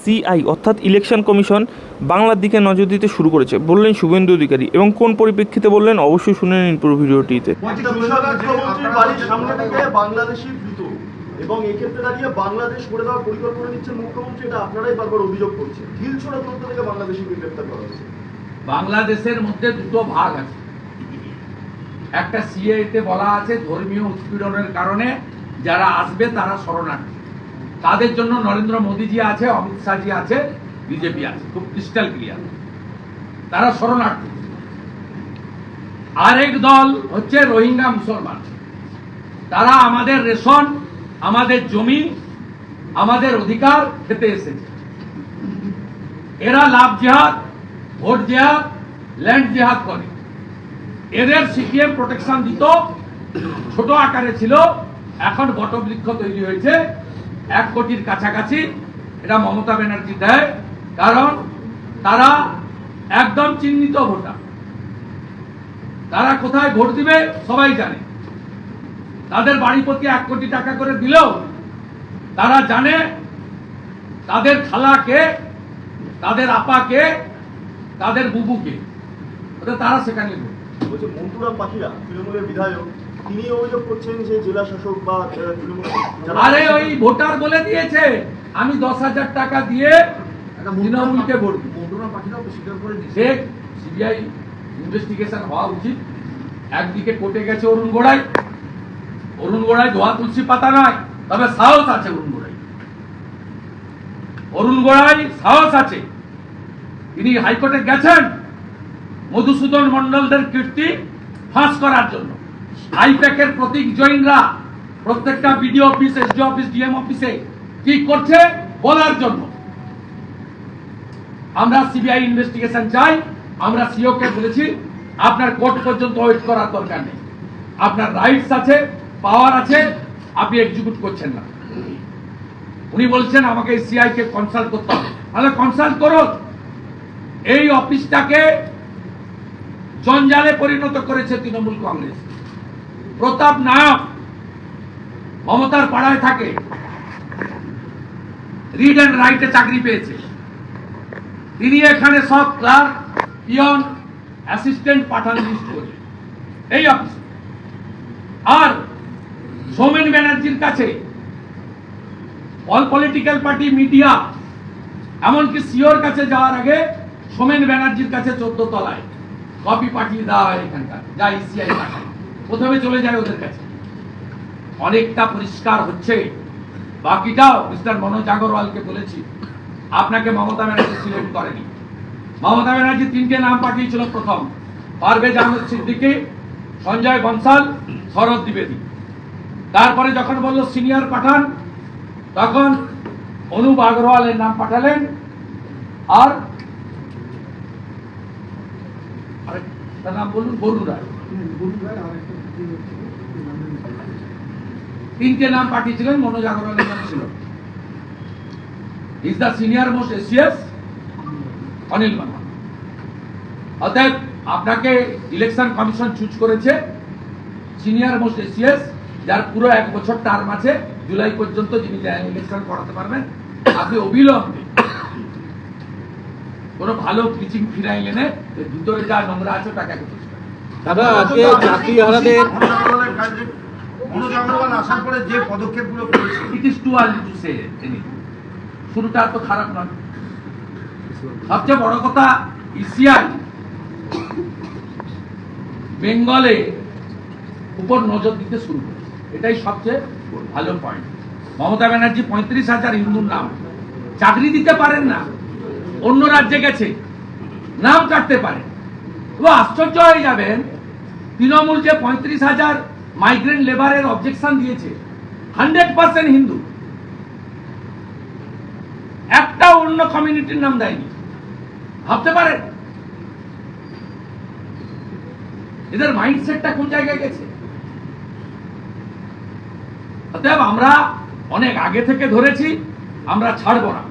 CI অর্থাৎ election commission বাংলার দিকে নজর দিতে শুরু করেছে বললেন শুভেন্দু অধিকারী, এবং কোন পরিপ্রেক্ষিতে বললেন অবশ্যই শুনে নিন পুরো ভিডিওটিতে। এবং এই ক্ষেত্রে দাঁড়িয়ে বাংলাদেশ করে দেওয়ার পরিকল্পনা নিচ্ছেন মুখ্যমন্ত্রী, এটা আপনারাই বারবার অভিযোগ করছেন। ঢিলছোড়া তথ্য থেকে বাংলাদেশিকে গ্রেফতার করা হয়েছে। বাংলাদেশের মধ্যে দুটো ভাগ আছে, একটা সিএতে বলা আছে ধর্মীয় উৎপীড়নের কারণে যারা আসবে তারা শরণার্থী, তাদের জন্য নরেন্দ্র মোদীজি আছে, অমিত শাহজি আছে, বিজেপি আছে, খুব ক্রিস্টাল ক্লিয়ার, তারা শরণার্থী। আরেক দল হচ্ছে রোহিঙ্গা মুসলমান, তারা আমাদের রেশন, আমাদের জমি, আমাদের অধিকার খেতে এসেছে। এরা লাভ জেহাদ, ভোট জেহাদ, ল্যান্ড জেহাদ করে। এদের সিপিএম প্রোটেকশন দিত, ছোট আকারে ছিল, এখন বটবৃক্ষ তৈরি হয়েছে 1 কোটির কাছাকাছি। এটা মমতা ব্যানার্জি দেয়, কারণ তারা একদম চিহ্নিত ভোটার, তারা কোথায় ভোট দিবে সবাই জানে। তাদের বাড়ি প্রতি 1 কোটি টাকা করে দিলেও তারা জানে তাদের খালাকে, তাদের আপাকে, তাদের বুবুকে, তারা সেখানে বলছে মন্টুরাম পাখিরা তৃণমূলের বিধায়ক, তিনি অভিযোগ করছেন যে জেলা শাসক বা তৃণমূল, আরে ওই ভোটার বলে দিয়েছে আমি 10,000 টাকা দিয়ে তৃণমূলকে ভোট দিই। মন্টুরাম পাখিরাও স্বীকার করে দিয়েছে। সিবিআই ইনভেস্টিগেশন হওয়া উচিত। একদিকে কোর্টে গেছে অরুণ গোড়াই, অরুণ গোড়াই ধোয়া তুলসী পাতা নয়, তবে সাহস আছে অরুণ গোড়াই সাহস আছে। তিনি হাইকোর্টে গেছেন মধুসূদন মন্ডলদের কীর্তি ফাঁস করার জন্য। আইপ্যাকের প্রতীক জৈনরা প্রত্যেকটা BDO office, SD office, DM অফিসে কি করছে বলার জন্য। আমরা সিবিআই ইনভেস্টিগেশন চাই। আমরা সিও কে বলেছি আপনার কোর্ট পর্যন্ত ওয়েট করার দরকার নেই, আপনার রাইটস আছে, পাওয়ার আছে, আপনি এক্সিকিউট করছেন না। উনি বলছেন আমাকে সিআই কে কনসাল্ট করতে হবে, তাহলে কনসাল্ট করুন। এই অফিসটাকে জঞ্জালে পরিণত করেছে তৃণমূল কংগ্রেস। প্রতাপ নায়ক মমতার পাড়ায় থাকে, রিড অ্যান্ড রাইটে চাকরি পেয়েছে, তিনি এখানে সব ক্লার্ক, পিয়ন, অ্যাসিস্ট্যান্ট পাঠান লিস্ট করে এই অফিস। আর সৌমেন ব্যানার্জির কাছে অল পলিটিক্যাল পার্টি, মিডিয়া, এমনকি সিওর কাছে যাওয়ার আগে সৌমেন ব্যানার্জির কাছে 14 তলায় কপি পাঠিয়ে দেওয়া হয় এখানকার, যা ইসিআই পাঠায়, প্রথমে চলে যায় ওদের কাছে। অনেকটা পরিষ্কার হচ্ছে। বাকিটাও মিস্টার মনোজ আগরওয়ালকে বলেছি, আপনাকে মমতা ব্যানার্জি সিলেক্ট করেনি। মমতা ব্যানার্জি 3টে নাম পাঠিয়েছিল প্রথম, পারভেজ আহমেদ সিদ্দিকী, সঞ্জয় বনসাল, শরৎ দ্বিবেদী। তারপরে যখন বলল সিনিয়র পাঠান, তখন অনুপ আগরওয়ালের নাম পাঠালেন। আর তার নাম বলুন বরুণ রায়। 3টে নাম পাঠিয়েছিলেন, মনোজ আগরওয়ালের নাম ছিল। Is the senior most ACS Anil Burma. অতএব আপনাকে ইলেকশন কমিশন চুজ করেছে সিনিয়র মোস্ট এসিএস, যার পুরো 1 বছর টার্ম আছে, জুলাই পর্যন্ত, যিনি ইলেকশন করাতে পারবেন। আপনি অবিলম্বে কোনো ভালো ব্লিচিং ফিনাইল এনে ভিতরে যা নোংরা আছে তাকে দাদা, আজকে চাকরিহারাদের আসার পরে যে পদক্ষেপগুলো করেছে, it is too early to say anything. শুরুটা তো খারাপ নয়। সবচেয়ে বড় কথা, ইসিআই বেঙ্গলে উপর নজর দিতে শুরু করেছে, এটাই সবচেয়ে ভালো পয়েন্ট। মমতা ব্যানার্জি 35,000 হিন্দুর নাম চাকরি দিতে পারেন না, অন্য রাজ্যে গেছে, নাম কাটতে পারে। তো আশ্চর্য হয়ে যাবেন, তৃণমূল যে 35,000 মাইগ্রেন্ট লেবারের অবজেকশন দিয়েছে, 100% হিন্দু, একটা অন্য কমিউনিটির নাম দেয়নি। ভাবতে পারেন এদের মাইন্ডসেটটা কোন জায়গায় গেছে। অতএব আমরা অনেক আগে থেকে ধরেছি, আমরা ছাড়বো না।